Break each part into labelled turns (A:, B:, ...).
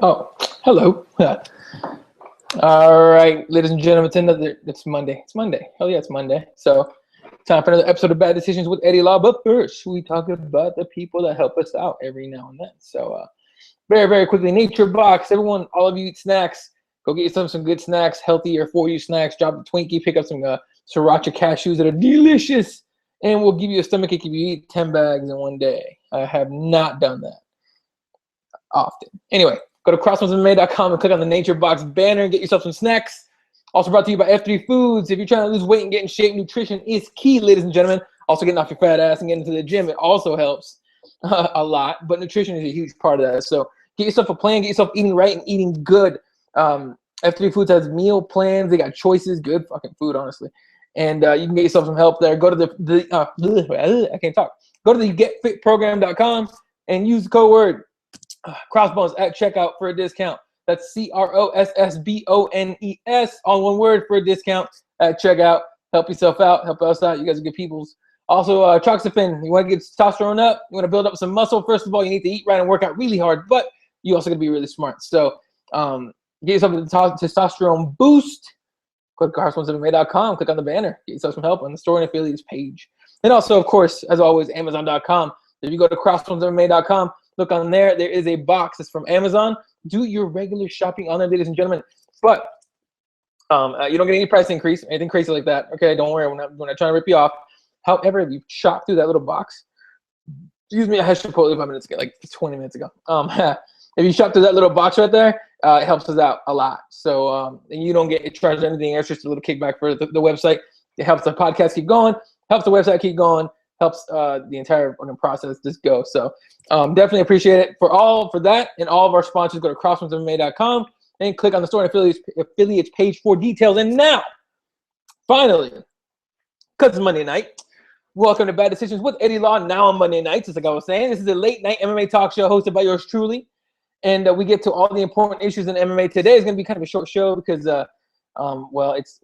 A: Oh, hello. All right, ladies and gentlemen, it's Monday. It's Monday. Hell yeah, it's Monday. So, time for another episode of Bad Decisions with Eddie Law. But first, we talk about the people that help us out every now and then. So, very, very quickly, Nature Box. Everyone, all of you eat snacks. Go get yourself some good snacks, healthier for you snacks. Drop a Twinkie, pick up some sriracha cashews that are delicious, and we'll give you a stomachache if you eat 10 bags in one day. I have not done that often. Anyway, go to CrossBonesMMA.com and click on the Nature Box banner and get yourself some snacks. Also brought to you by F3 Foods. If you're trying to lose weight and get in shape, nutrition is key, ladies and gentlemen. Also getting off your fat ass and getting to the gym, it also helps a lot. But nutrition is a huge part of that. So get yourself a plan, get yourself eating right and eating good. F3 Foods has meal plans. They got choices, good fucking food, honestly. And you can get yourself some help there. Go to I can't talk. Go to the getfitprogram.com and use the code word Crossbones at checkout for a discount. That's CROSSBONES, all one word, for a discount at checkout. Help yourself out. Help us out. You guys are good peoples. Also, Troxafen. You want to get testosterone up? You want to build up some muscle? First of all, you need to eat right and work out really hard, but you also got to be really smart. So get yourself a testosterone boost. Go to CrossBonesMMA.com. Click on the banner. Get yourself some help on the store and affiliates page. And also, of course, as always, Amazon.com. If you go to CrossBonesMMA.com, look on there. There is a box. It's from Amazon. Do your regular shopping on there, ladies and gentlemen. But you don't get any price increase, anything crazy like that. Okay, don't worry. We're not trying to rip you off. However, if you shop through that little box, excuse me, I had Chipotle 5 minutes ago, like 20 minutes ago. If you shop through that little box right there, it helps us out a lot. So and you don't get charged anything extra. Just a little kickback for the website. It helps the podcast keep going, helps the website keep going, helps the entire process just go. So definitely appreciate it for that and all of our sponsors. Go to CrossBonesMMA.com and click on the store and affiliates page for details. And now, finally, because it's Monday night, welcome to Bad Decisions with Eddie Law. Now on Monday nights, just like I was saying, this is a late night MMA talk show hosted by yours truly. And we get to all the important issues in MMA. Today is going to be kind of a short show because well, it's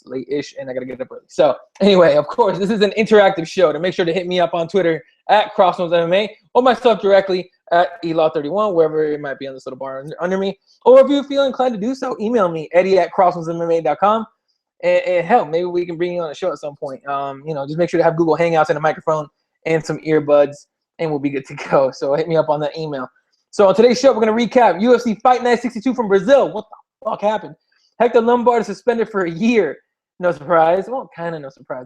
A: late-ish and I gotta get up early. So anyway, of course, this is an interactive show. To make sure to hit me up on Twitter at CrossBonesMMA or myself directly at eLaw31, wherever it might be on this little bar under me. Or if you feel inclined to do so, email me, Eddie at CrossBonesMMA.com, and hell, maybe we can bring you on a show at some point. Just make sure to have Google Hangouts and a microphone and some earbuds, and we'll be good to go. So hit me up on that email. So on today's show, we're gonna recap UFC Fight Night 62 from Brazil. What the fuck happened? Hector Lombard is suspended for a year. No surprise. Well, kind of no surprise.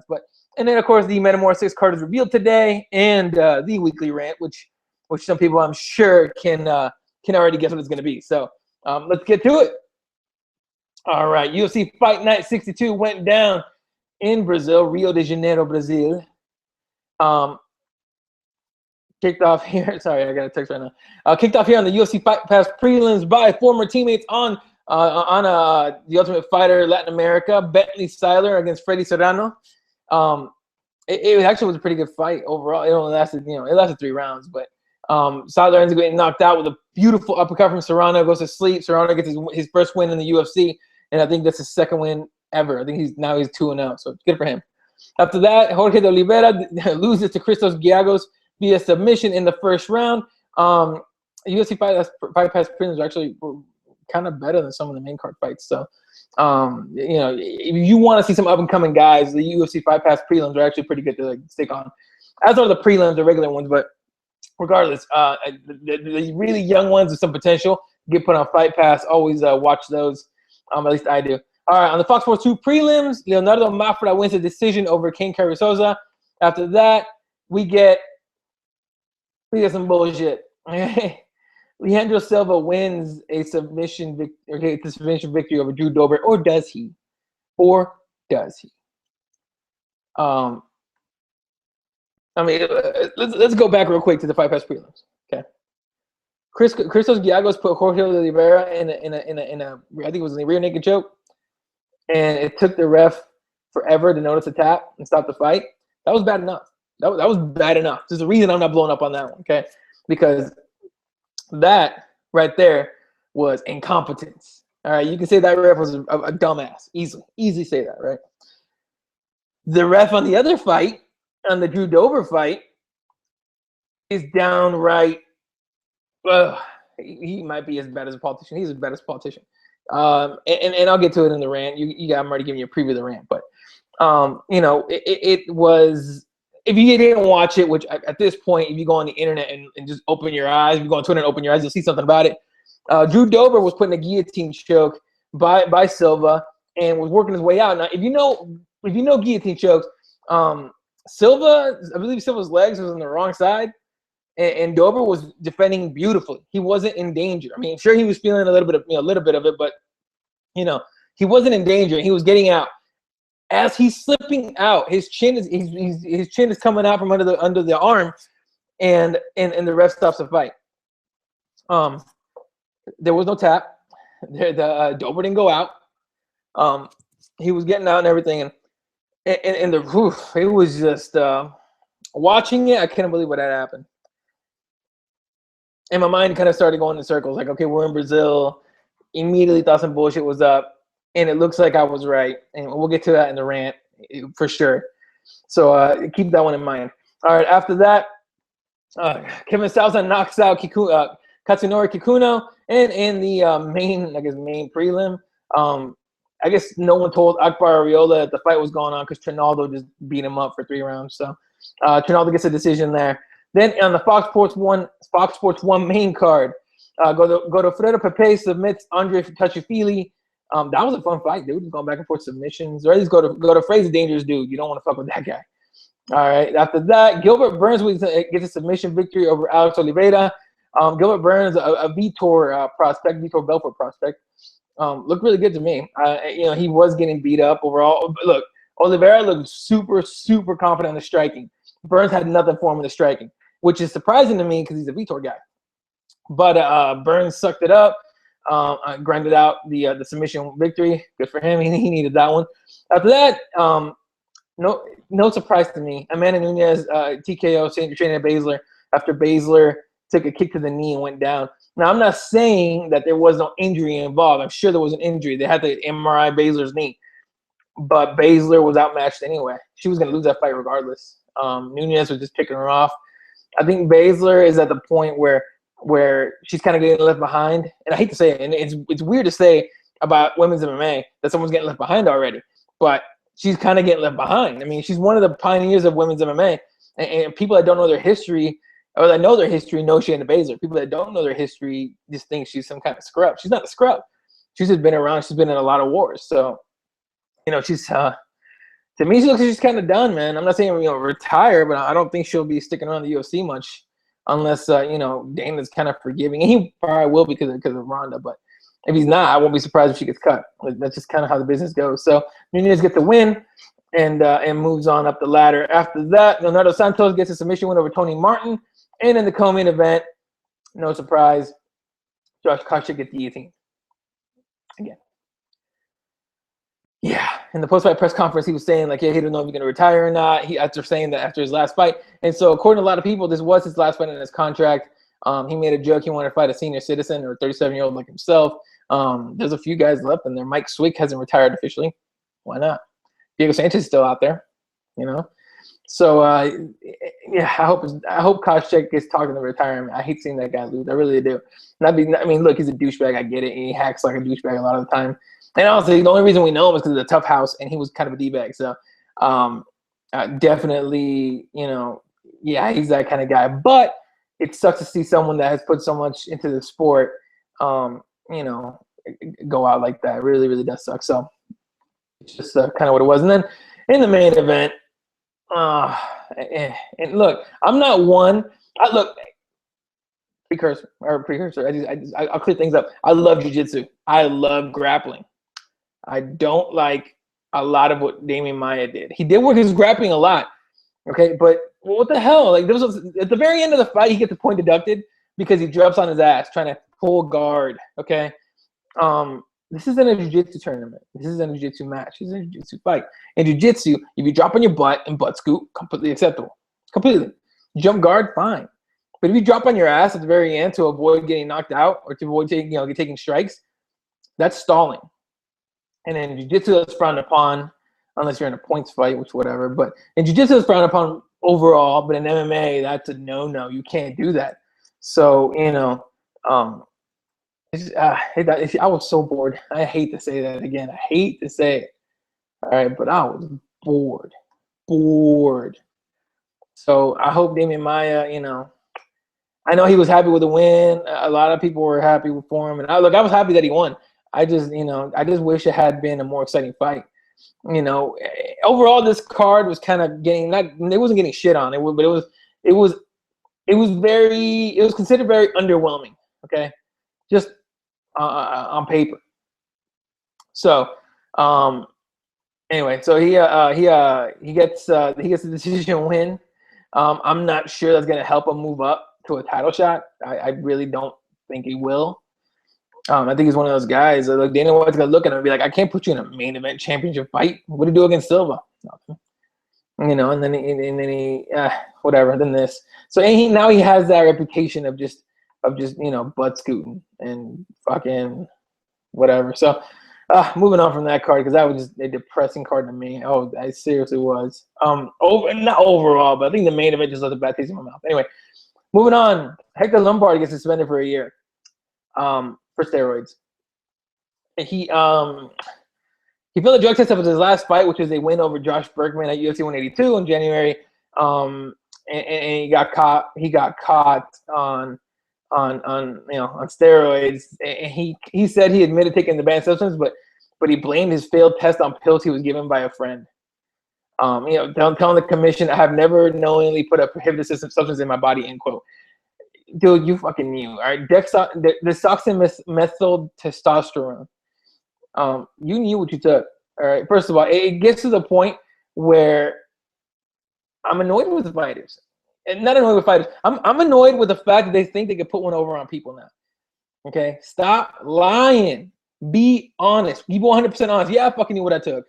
A: And then, of course, the Metamorphosis card is revealed today, and the weekly rant, which some people I'm sure can already guess what it's going to be. So let's get to it. All right. UFC Fight Night 62 went down in Brazil, Rio de Janeiro, Brazil. Kicked off here. Sorry, I got a text right now. Kicked off here on the UFC Fight Pass prelims by former teammates on The Ultimate Fighter Latin America, Bentley Seiler against Freddy Serrano. It actually was a pretty good fight overall. It only lasted, it lasted 3 rounds, but Seiler ends up getting knocked out with a beautiful uppercut from Serrano, goes to sleep. Serrano gets his first win in the UFC, and I think that's his second win ever. I think he's 2-0, so good for him. After that, Jorge de Oliveira loses to Christos Giagos via submission in the first round. UFC Fight Pass prelims actually kind of better than some of the main card fights. So, if you want to see some up-and-coming guys, the UFC Fight Pass prelims are actually pretty good to stick on, as are the prelims, the regular ones. But regardless, the really young ones with some potential get put on Fight Pass. Always watch those. At least I do. All right, on the Fox Sports 2 prelims, Leonardo Mafra wins a decision over Ken Carrizosa. After that, we get some bullshit. Leandro Silva wins a submission victory over Drew Dober, or does he? Let's go back real quick to the Fight Pass prelims. Okay. Christos Giagos put Jorge Oliveira in a I think it was a rear naked choke, and it took the ref forever to notice a tap and stop the fight. That was bad enough. That was bad enough. There's a reason I'm not blowing up on that one, okay? Because that right there was incompetence. All right, you can say that ref was a dumbass. Easily say that, right? The ref on the other fight, on the Drew Dober fight, is downright he might be as bad as a politician. He's as bad as a politician. And I'll get to it in the rant. I'm already giving you a preview of the rant, but you know, it was, if you didn't watch it, which at this point, if you go on the internet and just open your eyes, if you go on Twitter and open your eyes, you'll see something about it. Drew Dober was put in a guillotine choke by Silva and was working his way out. Now, if you know guillotine chokes, Silva, I believe Silva's legs was on the wrong side, and Dober was defending beautifully. He wasn't in danger. I mean, sure, he was feeling a little bit of it, but you know, he wasn't in danger. He was getting out. As he's slipping out, his chin is coming out from under the arm, and the ref stops the fight. There was no tap. Dober didn't go out. He was getting out and everything, and it was just watching it. I couldn't believe what had happened. And my mind kind of started going in circles. Like, okay, we're in Brazil. Immediately thought some bullshit was up. And it looks like I was right. And we'll get to that in the rant for sure. So keep that one in mind. All right, after that, Kevin Salzman knocks out Katsunori Kikuno. And in the main prelim, I guess no one told Akbar Ariola that the fight was going on because Trinaldo just beat him up for 3 rounds. So Trinaldo gets a decision there. Then on the Fox Sports 1 main card, Godofredo Pepe submits Andre Tachifili. That was a fun fight, dude. Going back and forth submissions. Or at least Godofredo's a dangerous dude. You don't want to fuck with that guy. All right. After that, Gilbert Burns gets a submission victory over Alex Oliveira. Gilbert Burns, a Vitor prospect, Vitor Belfort prospect, looked really good to me. You know, he was getting beat up overall. Look, Oliveira looked super, super confident in the striking. Burns had nothing for him in the striking, which is surprising to me because he's a Vitor guy. But Burns sucked it up, grinded out the submission victory. Good for him. He needed that one. After that, no surprise to me. Amanda Nunes TKO Shayna Baszler after Baszler took a kick to the knee and went down. Now, I'm not saying that there was no injury involved. I'm sure there was an injury. They had to MRI Baszler's knee. But Baszler was outmatched anyway. She was going to lose that fight regardless. Nunes was just picking her off. I think Baszler is at the point where she's kind of getting left behind. And I hate to say it, and it's weird to say about women's MMA that someone's getting left behind already. But she's kind of getting left behind. I mean, she's one of the pioneers of women's MMA. And people that don't know their history, or that know their history, know Shayna Baszler. People that don't know their history just think she's some kind of scrub. She's not a scrub. She's just been around. She's been in a lot of wars. So, you know, she's to me, she looks like she's kind of done, man. I'm not saying, you know, retire, but I don't think she'll be sticking around the UFC much unless, you know, Dana's kind of forgiving. And he probably will because of Ronda. But if he's not, I won't be surprised if she gets cut. That's just kind of how the business goes. So Nunes gets the win and moves on up the ladder. After that, Leonardo Santos gets a submission win over Tony Martin. And in the co-main event, no surprise, Josh Koscheck gets the guillotine. Again. Yeah, in the post-fight press conference, he was saying, like, yeah, he didn't know if he's going to retire or not. After saying that after his last fight. And so, according to a lot of people, this was his last fight in his contract. He made a joke he wanted to fight a senior citizen or a 37-year-old like himself. There's a few guys left in there. Mike Swick hasn't retired officially. Why not? Diego Sanchez is still out there, you know? So, yeah, I hope Koscheck gets talking to retirement. I hate seeing that guy lose. I really do. I mean, look, he's a douchebag. I get it. He hacks like a douchebag a lot of the time. And honestly, the only reason we know him is because of the tough house, and he was kind of a D-bag. So, definitely, you know, yeah, he's that kind of guy. But it sucks to see someone that has put so much into the sport, you know, go out like that. It really, really does suck. So, it's just kind of what it was. And then in the main event, and look, I'm not one. Precursor. I'll clear things up. I love jiu-jitsu. I love grappling. I don't like a lot of what Damian Maia did. He did work his grappling a lot, okay? But what the hell? Like, there was at the very end of the fight, he gets the point deducted because he drops on his ass trying to pull guard, okay? This isn't a jiu-jitsu tournament. This isn't a jiu-jitsu match. This is a jiu-jitsu fight. In jiu-jitsu, if you drop on your butt and butt scoop, completely acceptable. Completely. Jump guard, fine. But if you drop on your ass at the very end to avoid getting knocked out or to avoid taking strikes, that's stalling. And in jiu-jitsu, that's frowned upon, unless you're in a points fight, which whatever. But in jiu-jitsu, it's frowned upon overall. But in MMA, that's a no-no. You can't do that. So, you know, I was so bored. I hate to say that again. I hate to say it. All right, but I was bored. So I hope Damian Maia, I know he was happy with the win. A lot of people were happy for him, and I was happy that he won. I just wish it had been a more exciting fight. Overall, this card was kind of it wasn't getting shit on. It was considered very underwhelming. Okay, just on paper. So, anyway, so he gets the decision win. I'm not sure that's gonna help him move up to a title shot. I really don't think he will. I think he's one of those guys that Dana White's gonna look at him and be like, I can't put you in a main event championship fight. What do you do against Silva? Nothing. And then he whatever. Then this. So now he has that reputation of just butt scooting and fucking whatever. So moving on from that card, because that was just a depressing card to me. Oh, I seriously was. Not overall, but I think the main event just left a bad taste in my mouth. Anyway, moving on. Hector Lombard gets suspended for a year for steroids. He failed a drug test of his last fight, which was a win over Josh Berkman at UFC 182 in January. And he got caught. He got caught on steroids. And he said he admitted taking the banned substance, but he blamed his failed test on pills he was given by a friend. Telling the commission, I have never knowingly put a prohibited substance in my body, end quote. Dude, you fucking knew, all right? The desoxymethyl testosterone. You knew what you took, all right? First of all, it gets to the point where I'm annoyed with the fighters. And not annoyed with fighters. I'm annoyed with the fact that they think they can put one over on people now. Okay? Stop lying. Be honest. Be 100% honest. Yeah, I fucking knew what I took.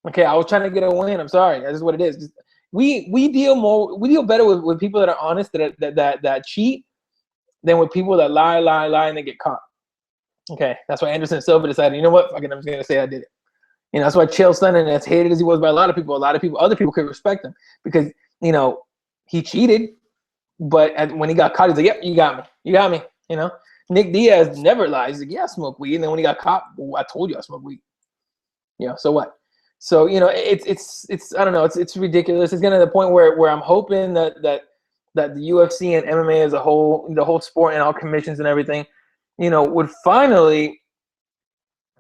A: Okay, I was trying to get a win. I'm sorry. That's just what it is. We deal better with people that are honest, that cheat, than with people that lie, and they get caught. Okay, that's why Anderson Silva decided, you know what? Fucking, I'm just gonna say I did it. That's why Chael Sonnen, as hated as he was by a lot of people, other people could respect him because he cheated, but when he got caught, he's like, "Yep, you got me." Nick Diaz never lies. He's like, "Yeah, I smoke weed," and then when he got caught, well, I told you I smoke weed. So what? So it's I don't know. It's ridiculous. It's getting to the point where I'm hoping that the UFC and MMA as a whole, the whole sport and all commissions and everything, would finally,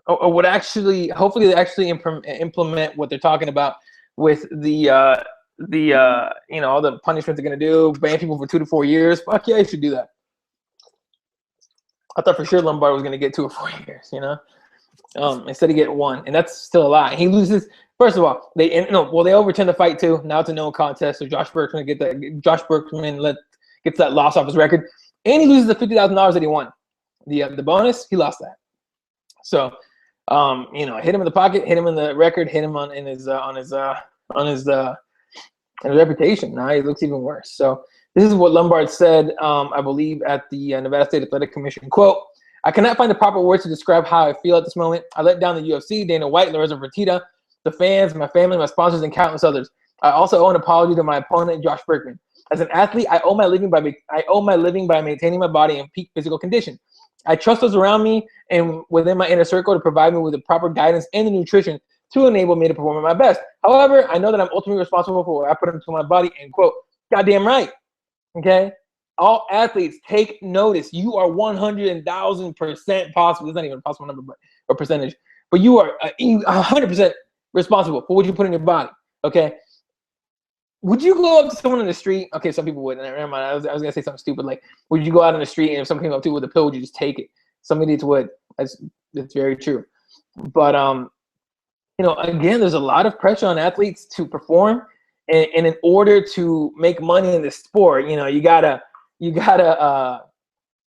A: or would actually, hopefully they actually implement what they're talking about with the all the punishments they're gonna do, ban people for 2 to 4 years. Fuck yeah, you should do that. I thought for sure Lombard was gonna get 2 or 4 years, instead of get 1, and that's still a lie. He loses. First of all, they overturned the fight too. Now it's a no contest, so Josh Berkman gets that loss off his record, and he loses the $50,000 that he won. The bonus, he lost that. So, hit him in the pocket, hit him in the record, hit him in his reputation. Now he looks even worse. So this is what Lombard said, I believe, at the Nevada State Athletic Commission. Quote, I cannot find the proper words to describe how I feel at this moment. I let down the UFC, Dana White, Lorenzo Fertitta, the fans, my family, my sponsors, and countless others. I also owe an apology to my opponent, Josh Berkman. As an athlete, I owe my living by maintaining my body in peak physical condition. I trust those around me and within my inner circle to provide me with the proper guidance and the nutrition to enable me to perform at my best. However, I know that I'm ultimately responsible for what I put into my body, end quote. Goddamn right. Okay? All athletes, take notice. You are 100,000% possible. It's not even a possible number, but a percentage. But you are 100% responsible for what you put in your body. Okay? Would you go up to someone in the street? Okay, some people would. Never mind. I was gonna say something stupid like, would you go out on the street and if someone came up to you with a pill, would you just take it? Some idiots would. That's very true. But again, there's a lot of pressure on athletes to perform, and in order to make money in this sport, you gotta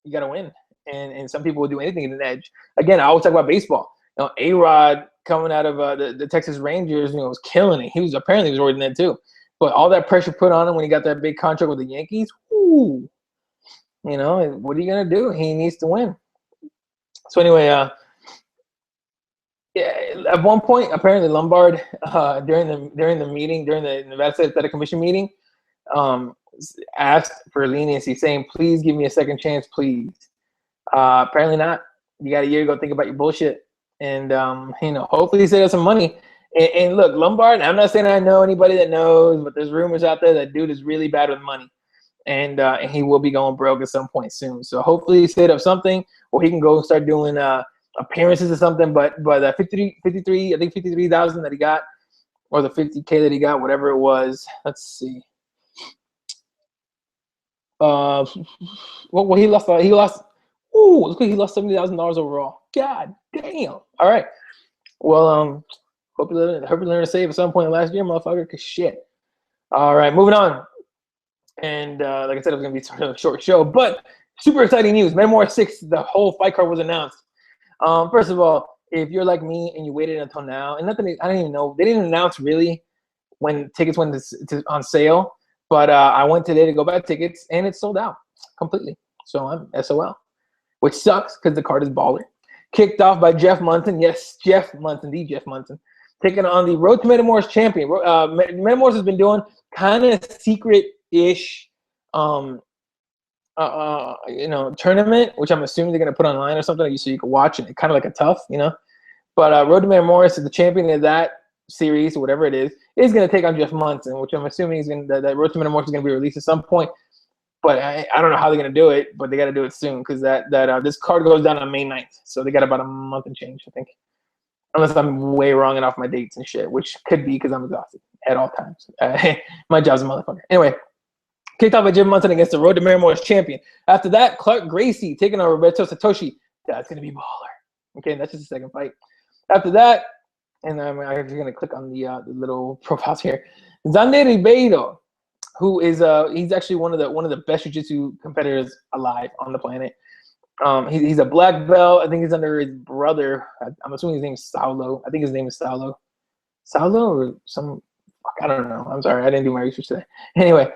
A: win. And some people will do anything in an edge. Again, I always talk about baseball. A-Rod coming out of the Texas Rangers, was killing it. He was already in that too. But all that pressure put on him when he got that big contract with the Yankees, whoo, what are you gonna do? He needs to win. So anyway, at one point, apparently Lombard, during the meeting, during the Nevada State Athletic Commission meeting, asked for leniency, saying, "Please give me a second chance, please." Apparently not. You got a year to go think about your bullshit. And, hopefully he save us some money. And look, Lombard, I'm not saying I know anybody that knows, but there's rumors out there that dude is really bad with money. And he will be going broke at some point soon. So hopefully he set up something where he can go start doing appearances or something. But 53, I think 53,000 that he got, or the 50K that he got, whatever it was. Let's see. Well, he lost. Ooh, look, he lost $70,000 overall. God damn. All right. Well, hope you learn to save at some point last year, motherfucker. Cause shit. All right, moving on. And like I said, it was gonna be sort of a short show, but super exciting news. Metamora 6, the whole fight card was announced. First of all, if you're like me and you waited until now, and nothing, I don't even know, they didn't announce really when tickets went on sale. But I went today to go buy tickets, and it's sold out completely. So I'm SOL, which sucks because the card is baller. Kicked off by Jeff Munson. Yes, Jeff Munson, the Jeff Munson. Taking on the Road to Metamoris champion. Metamoris has been doing kind of secret-ish, tournament, which I'm assuming they're going to put online or something so you can watch it. Kind of like a tough, But Road to Metamoris is the champion of that series, or whatever it is going to take on Jeff Munson, which I'm assuming is that Road to Metamoris is going to be released at some point. But I don't know how they're going to do it, but they got to do it soon because this card goes down on May 9th. So they got about a month and change, I think. Unless I'm way wrong and off my dates and shit, which could be because I'm exhausted at all times. My job's a motherfucker. Anyway, kicked off by Jeff Munson against the Road to Metamoris champion. After that, Clark Gracie taking on Roberto Satoshi. That's going to be baller. Okay, that's just the second fight. After that, and I'm actually going to click on the little profiles here. Xander Ribeiro, who is he's actually one of the best jiu-jitsu competitors alive on the planet. He's a black belt. I think he's under his brother. I'm assuming his name is Saulo. I think his name is Saulo. Saulo or some, I don't know. I'm sorry, I didn't do my research today. Anyway,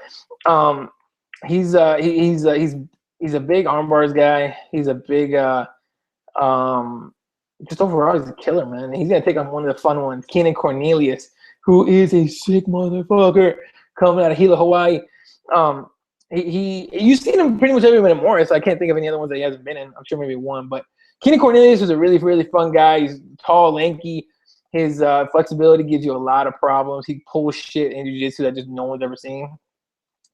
A: he's a big arm bars guy. He's a big just overall, he's a killer, man. He's gonna take on one of the fun ones, Keenan Cornelius, who is a sick motherfucker coming out of Hilo, Hawaii. You've seen him pretty much every minute more, so I can't think of any other ones that he hasn't been in. I'm sure maybe one, but Keenan Cornelius is a really, really fun guy. He's tall, lanky. His flexibility gives you a lot of problems. He pulls shit in jiu-jitsu that just no one's ever seen.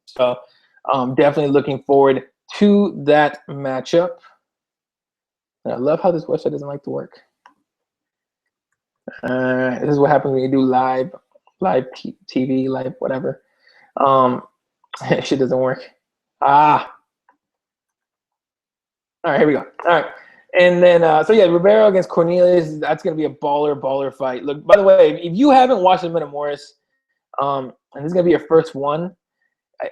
A: So definitely looking forward to that matchup. And I love how this website doesn't like to work. This is what happens when you do live TV, live whatever. Shit doesn't work. All right, here we go. All right. And then, so yeah, Ribeiro against Cornelius, that's going to be a baller fight. Look, by the way, if you haven't watched the Metamoris, and this is going to be your first one,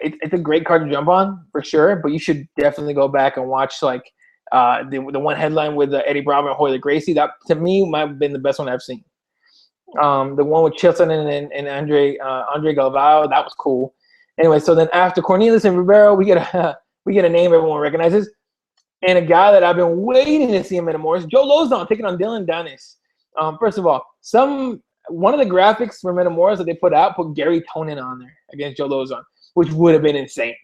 A: it's a great card to jump on for sure, but you should definitely go back and watch like the one headline with Eddie Bravo and Royler Gracie. That, to me, might have been the best one I've seen. The one with Chilson and Andre Galvao, that was cool. Anyway, so then after Cornelius and Ribeiro, we get a name everyone recognizes. And a guy that I've been waiting to see him in more is Joe Lozon taking on Dylan Dennis. First of all, one of the graphics for Metamoris that they put out put Gary Tonin on there against Joe Lozon, which would have been insane.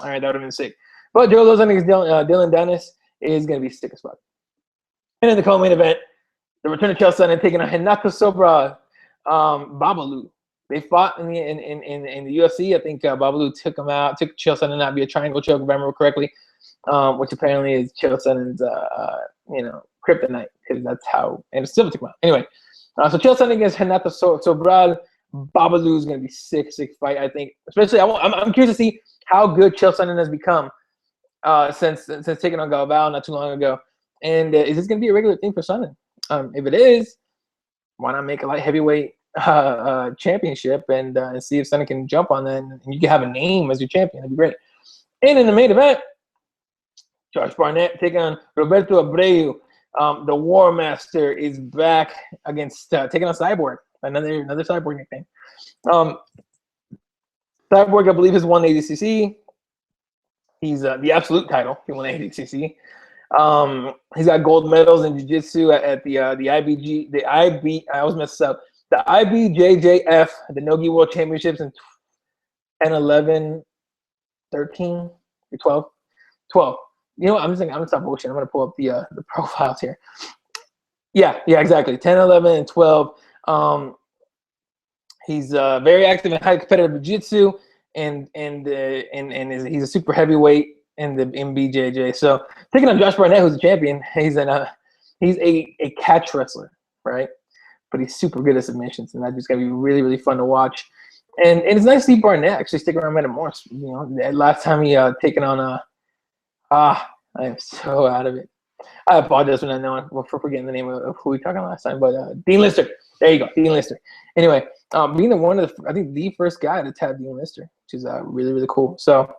A: All right, that would have been sick. But Joe Lozon against Dylan Dennis is going to be sick as fuck. And in the co-main event, the return of Chael Sonnen taking on Renato Sobral, Babalu. They fought in the UFC. I think Babalu took Chael Sonnen out via triangle choke, if I remember correctly. Which apparently is Chael Sonnen's, kryptonite, because that's how, and it's still took him out. Anyway, so Chael Sonnen against Renato Sobral, Babalu is going to be sick fight, I think. Especially, I'm curious to see how good Chael Sonnen has become since taking on Galvao not too long ago. And is this going to be a regular thing for Sonnen? If it is, why not make a light heavyweight championship and see if Sonnen can jump on that, and you can have a name as your champion. That'd be great. And in the main event, Josh Barnett taking on Roberto Abreu. The War Master is back against taking on Cyborg. Another Cyborg nickname. Cyborg, I believe, has won ADCC. He's the absolute title. He won ADCC. He's got gold medals in jiu-jitsu at the IBG. I always mess this up. The IBJJF, the Nogi World Championships in 10, 11, 13, 12. You know what? I'm gonna stop bullshit. I'm gonna pull up the profiles here. Yeah, exactly. 10, 11, and 12. He's very active in high competitive jiu-jitsu, and he's a super heavyweight in the BJJ. So taking on Josh Barnett, who's a champion. He's a catch wrestler, right? But he's super good at submissions, and that's just gonna be really, really fun to watch. And it's nice to see Barnett actually stick around Metamoris. You know, last time he taken on I am so out of it. I apologize for not knowing, for forgetting the name of who we were talking last time, but Dean Lister. There you go, Dean Lister. Anyway, being I think the first guy to tap Dean Lister, which is really, really cool. So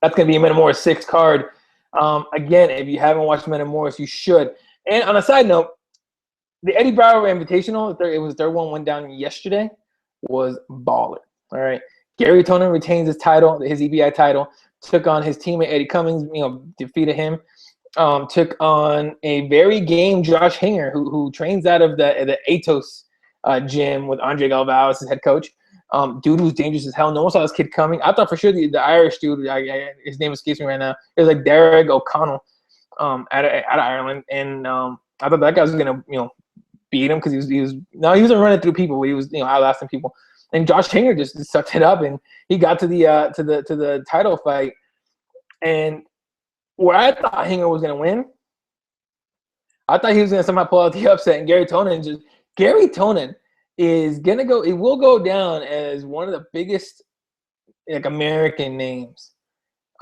A: that's gonna be a Metamoris 6 card. Again, if you haven't watched Metamoris, you should. And on a side note, the Eddie Brauer Invitational, it was their one went down yesterday, was baller. All right, Gary Tonin retains his title, his EBI title. Took on his teammate Eddie Cummings, defeated him. Took on a very game Josh Hinger, who trains out of the Atos gym with Andre Galvao as his head coach. Dude who's dangerous as hell. No one saw this kid coming. I thought for sure the Irish dude, his name escapes me right now. It was like Derek O'Connell out of Ireland, and I thought that guy was gonna beat him because he wasn't running through people, but he was outlasting people. And Josh Hinger just sucked it up, and he got to the title fight. And where I thought Hinger was gonna win, I thought he was gonna somehow pull out the upset. And Gary Tonin is gonna go. It will go down as one of the biggest American names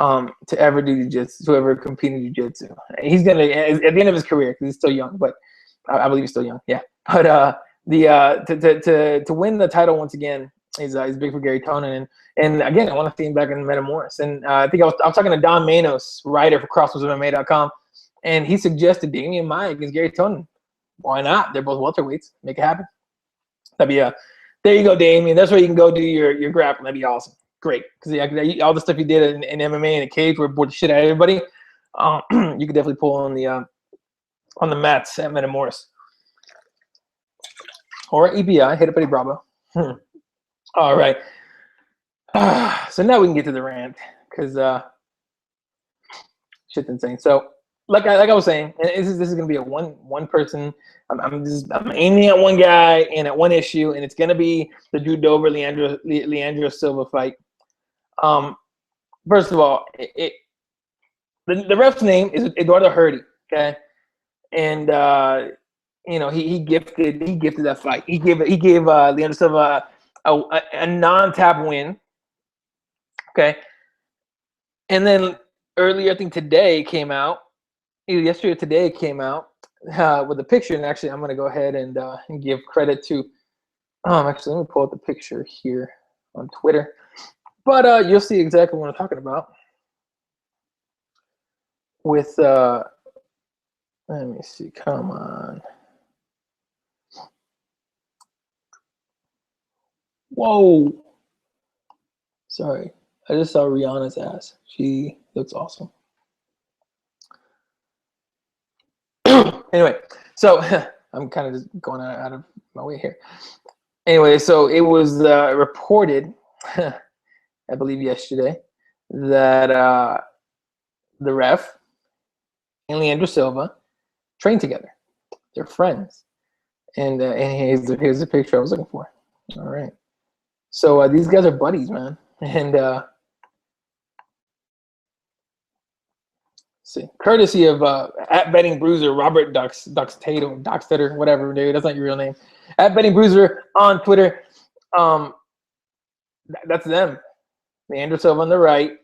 A: to ever do jiu-jitsu, to ever compete in jiu-jitsu. He's gonna at the end of his career because he's still young, but I believe he's still young. Yeah, but to win the title once again is big for Gary Tonin, and again I want to see him back in Metamoris. And I think I was talking to Don Manos, writer for CrossBonesMMA.com, and he suggested Damian Maia against Gary Tonin. Why not? They're both welterweights. Make it happen. That'd be there you go, Damian. That's where you can go do your grappling. That'd be awesome. Great, because all the stuff you did in MMA in a cage where you bored the shit out of everybody, you could definitely pull on the mats at Metamoris. Or at EBI, hit up Eddie Bravo. All right. So now we can get to the rant because shit's insane. So like I was saying, and this is gonna be a one person. I'm aiming at one guy and at one issue, and it's gonna be the Drew Dober Leandro Silva fight. First of all, the ref's name is Eduardo Hurdy. Okay, and he gifted that fight. He gave Leandro Silva a non-tap win. Okay, and then earlier, I think today came out, either yesterday or today came out with a picture. And actually, I'm gonna go ahead and give credit to. Actually, let me pull up the picture here on Twitter. But you'll see exactly what I'm talking about. With let me see. Come on. Whoa. Sorry. I just saw Rihanna's ass. She looks awesome. Anyway, so I'm kind of just going out of my way here. Anyway, so it was reported, I believe yesterday, that the ref and Leandro Silva trained together. They're friends. And here's the picture I was looking for. All right. So these guys are buddies, man. And see, courtesy of at Betting Bruiser, Robert Doxtetter, whatever, dude. That's not your real name. At Betting Bruiser on Twitter. That's them. Leandro Silva on the right,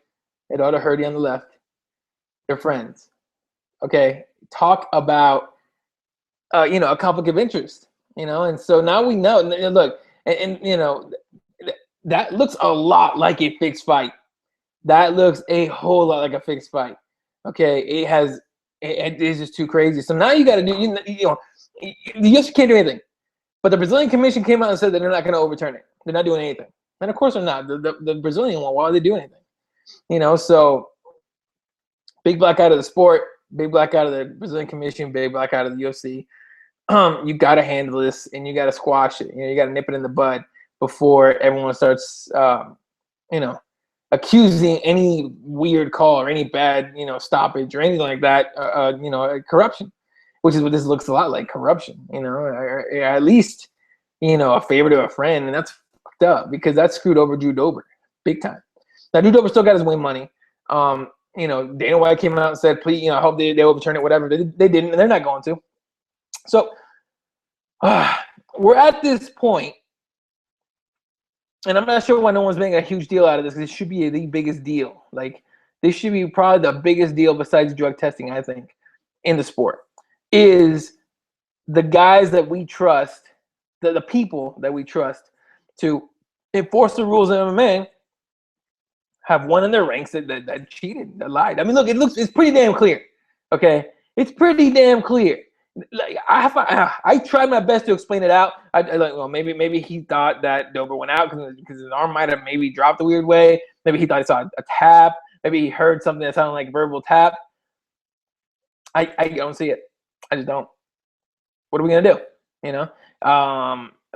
A: Eduardo Hurdy on the left. They're friends. Okay, talk about a conflict of interest. And so now we know. And look, and that looks a lot like a fixed fight. That looks a whole lot like a fixed fight. Okay, it is just too crazy. So now you got to do, the UFC can't do anything. But the Brazilian Commission came out and said that they're not going to overturn it. They're not doing anything. And of course they're not. The Brazilian one, why are they doing anything? So big black out of the sport, big black out of the Brazilian Commission, big black out of the UFC. You got to handle this and you got to squash it. You got to nip it in the bud before everyone starts, accusing any weird call or any bad, stoppage or anything like that, corruption, which is what this looks a lot like, corruption, or at least, a favor to a friend. And that's fucked up because that screwed over Drew Dober big time. Now, Drew Dober still got his win money. Dana White came out and said, please, I hope they overturn it, whatever. They didn't, and they're not going to. So we're at this point, and I'm not sure why no one's making a huge deal out of this, because it should be the biggest deal. Like, this should be probably the biggest deal besides drug testing, I think, in the sport, is the guys that we trust, the people that we trust to enforce the rules of MMA have one in their ranks that cheated, that lied. I mean, look, it's pretty damn clear, okay? It's pretty damn clear. Like, I tried my best to explain it out. Maybe he thought that Dober went out because his arm might have maybe dropped a weird way. Maybe he thought he saw a tap. Maybe he heard something that sounded like verbal tap. I don't see it. I just don't. What are we gonna do? A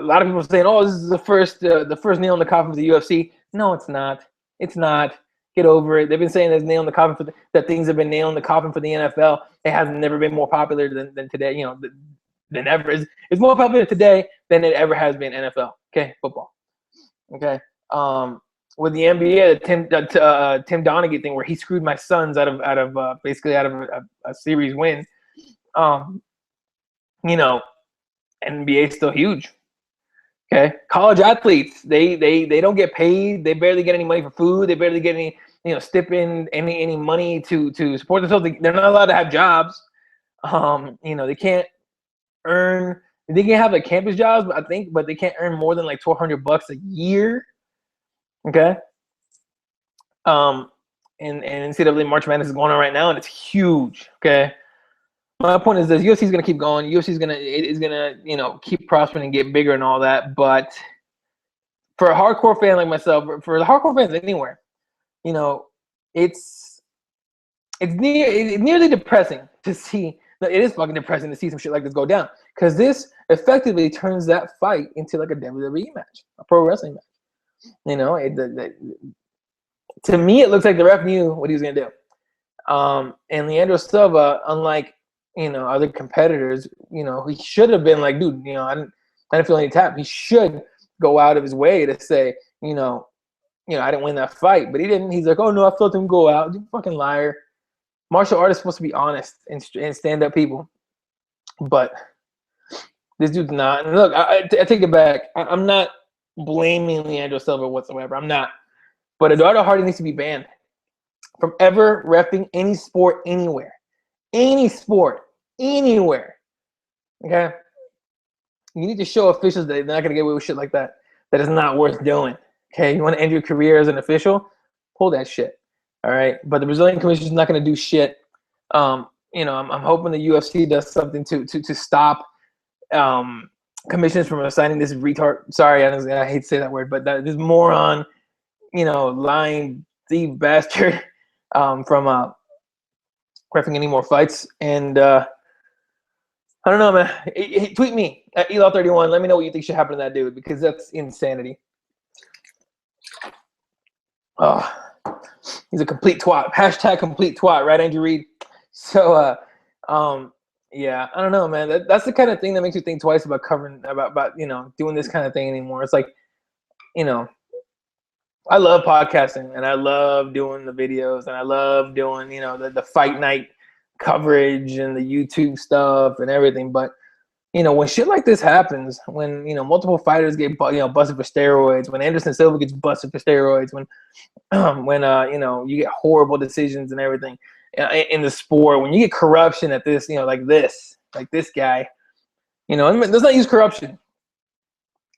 A: lot of people are saying, "Oh, this is the first nail in the coffin for the UFC." No, it's not. It's not. Get over it. They've been saying there's nail in the coffin that things have been nailed in the coffin for the NFL. It has never been more popular than today. Than ever. It's more popular today than it ever has been NFL. Okay, football. Okay. With the NBA, the Tim Donaghy thing, where he screwed my Suns out of a series win. NBA is still huge. Okay, college athletes, they don't get paid. They barely get any money for food. They barely get any, stipend, any money to support themselves. They're not allowed to have jobs. They can't earn. They can have like campus jobs, but they can't earn more than like $1,200 a year. Okay. And NCAA March Madness is going on right now, and it's huge. Okay. My point is this: UFC is going to keep going. UFC is going to keep prospering and get bigger and all that. But for a hardcore fan like myself, for the hardcore fans anywhere, it's nearly depressing to see. It is fucking depressing to see some shit like this go down, because this effectively turns that fight into like a WWE match, a pro wrestling match. To me, it looks like the ref knew what he was going to do. And Leandro Silva, unlike other competitors, he should have been like, dude, I didn't feel any tap. He should go out of his way to say, I didn't win that fight, but he didn't. He's like, oh no, I felt him go out. You fucking liar. Martial artists supposed to be honest and stand up people, but this dude's not. And look, I take it back. I'm not blaming Leandro Silva whatsoever. I'm not. But Eduardo Hardy needs to be banned from ever reffing any sport anywhere. Any sport, anywhere. Okay? You need to show officials that they're not going to get away with shit like that. That is not worth doing. Okay? You want to end your career as an official? Pull that shit. All right? But the Brazilian Commission is not going to do shit. I'm hoping the UFC does something to stop commissions from assigning this retard. Sorry, I hate to say that word, but this moron, lying thief bastard from reffing any more fights. And I don't know, man. Tweet me at Elo31. Let me know what you think should happen to that dude, because that's insanity. Oh, he's a complete twat. Hashtag complete twat, right, Andrew Reed? So, yeah, I don't know, man. That's the kind of thing that makes you think twice about covering, about doing this kind of thing anymore. It's like, I love podcasting, and I love doing the videos, and I love doing, the fight night coverage and the YouTube stuff and everything. But, when shit like this happens, when, multiple fighters get, busted for steroids, when Anderson Silva gets busted for steroids, when you get horrible decisions and everything in the sport, when you get corruption at this, like this guy, let's not use corruption.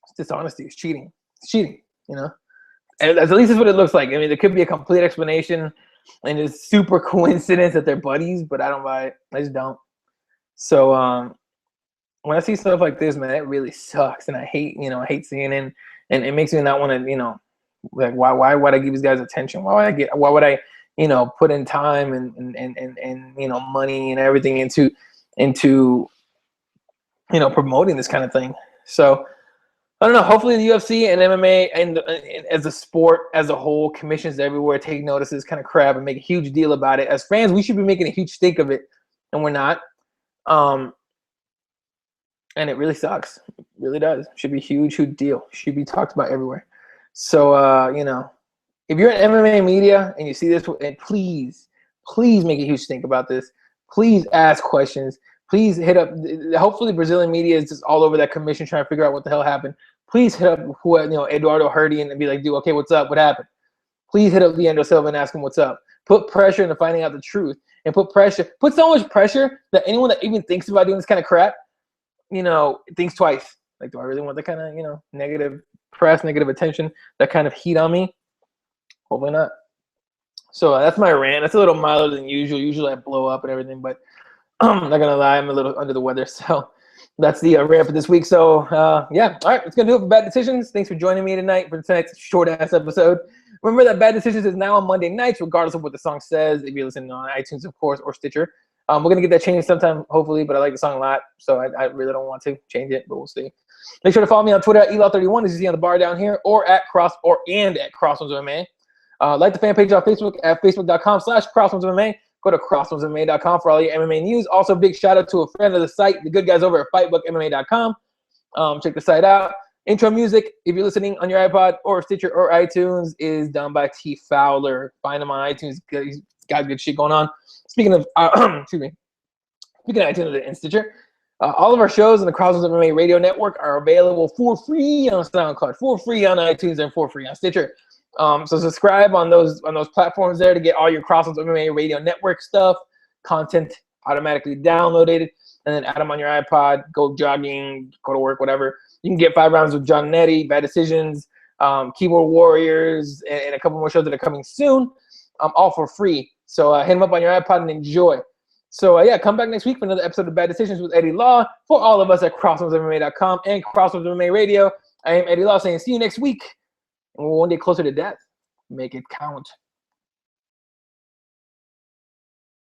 A: It's dishonesty. It's cheating. It's cheating, And at least that's what it looks like. I mean, there could be a complete explanation and it's super coincidence that they're buddies, but I don't buy it. I just don't. So when I see stuff like this, man, it really sucks, and I hate seeing it, and it makes me not want to, like, why would I give these guys attention? Why would I put in time and money and everything into promoting this kind of thing? So I don't know. Hopefully the UFC and MMA and as a sport as a whole, commissions everywhere take notice of this kind of crap and make a huge deal about it. As fans, we should be making a huge stink of it, and we're not. And it really sucks. It really does. Should be a huge deal. Should be talked about everywhere. So, you know, if you're in MMA media and you see this, and please make a huge stink about this. Please ask questions. Please hit up. Hopefully, Brazilian media is just all over that commission trying to figure out what the hell happened. Please hit up Eduardo Herdian and be like, dude, okay, what's up? What happened? Please hit up Leandro Silva and ask him what's up. Put pressure into finding out the truth, and put so much pressure that anyone that even thinks about doing this kind of crap, you know, thinks twice. Like, do I really want that kind of, you know, negative press, negative attention, that kind of heat on me? Hopefully not. So that's my rant. That's a little milder than usual. Usually I blow up and everything, but I'm not gonna lie, I'm a little under the weather. So that's the rant for this week. So yeah, all right, it's gonna do it for Bad Decisions. Thanks for joining me tonight for tonight's short ass episode. Remember that Bad Decisions is now on Monday nights, regardless of what the song says. If you're listening on iTunes, of course, or Stitcher. We're gonna get that changed sometime, hopefully. But I like the song a lot, so I really don't want to change it, but we'll see. Make sure to follow me on Twitter at Elaw31, as you see on the bar down here, or at CrossBonesMMA. Like the fan page on Facebook at facebook.com/CrossBonesMMA. Go to CrossBonesMMA.com for all your MMA news. Also, big shout out to a friend of the site, the good guys over at FightBookMMA.com. Check the site out. Intro music, if you're listening on your iPod or Stitcher or iTunes, is done by T. Fowler. Find him on iTunes. He's got good shit going on. Speaking of, excuse me. Speaking of iTunes and Stitcher, all of our shows on the CrossBones MMA Radio Network are available for free on SoundCloud, for free on iTunes, and for free on Stitcher. So subscribe on those platforms there to get all your CrossBones MMA Radio Network stuff, content automatically downloaded, and then add them on your iPod, go jogging, go to work, whatever. You can get 5 rounds with John and Eddie, Bad Decisions, Keyboard Warriors, and a couple more shows that are coming soon, all for free. So hit them up on your iPod and enjoy. So yeah, come back next week for another episode of Bad Decisions with Eddie Law. For all of us at CrossBonesMMA.com and CrossBonesMMA Radio, I am Eddie Law saying see you next week. And we're one day closer to death. Make it count.